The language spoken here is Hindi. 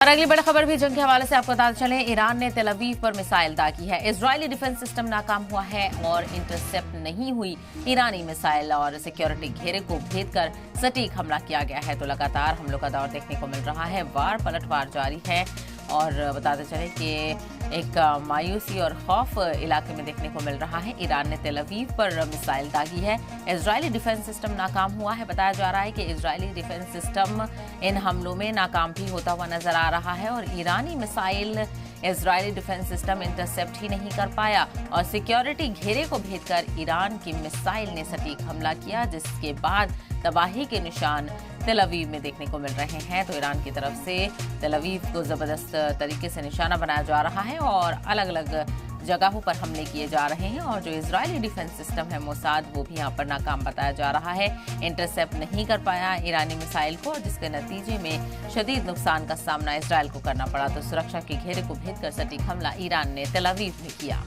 और अगली बड़ी खबर भी जंग के हवाले से आपको बता चलें, ईरान ने तेल अवीव पर मिसाइल दागी है। इजरायली डिफेंस सिस्टम नाकाम हुआ है और इंटरसेप्ट नहीं हुई ईरानी मिसाइल और सिक्योरिटी घेरे को भेद कर सटीक हमला किया गया है। तो लगातार हमलों का दौर देखने को मिल रहा है, वार पलटवार जारी है। और बताते चले कि एक मायूसी और खौफ इलाके में देखने को मिल रहा है। ईरान ने तेल अवीव पर मिसाइल दागी है। इजरायली डिफेंस सिस्टम नाकाम हुआ है। बताया जा रहा है कि इजरायली डिफेंस सिस्टम इन हमलों में नाकाम भी होता हुआ नजर आ रहा है और ईरानी मिसाइल इजरायली डिफेंस सिस्टम इंटरसेप्ट ही नहीं कर पाया और सिक्योरिटी घेरे को भेदकर ईरान की मिसाइल ने सटीक हमला किया, जिसके बाद तबाही के निशान तेल अवीव में देखने को मिल रहे हैं। तो ईरान की तरफ से तेल अवीव को जबरदस्त तरीके से निशाना बनाया जा रहा है और अलग अलग जगहों पर हमले किए जा रहे हैं। और जो इजरायली डिफेंस सिस्टम है मोसाद, वो भी यहाँ पर नाकाम बताया जा रहा है। इंटरसेप्ट नहीं कर पाया ईरानी मिसाइल को, जिसके नतीजे में शदीद नुकसान का सामना इजरायल को करना पड़ा। तो सुरक्षा के घेरे को भेदकर सटीक हमला ईरान ने तेल अवीव में किया।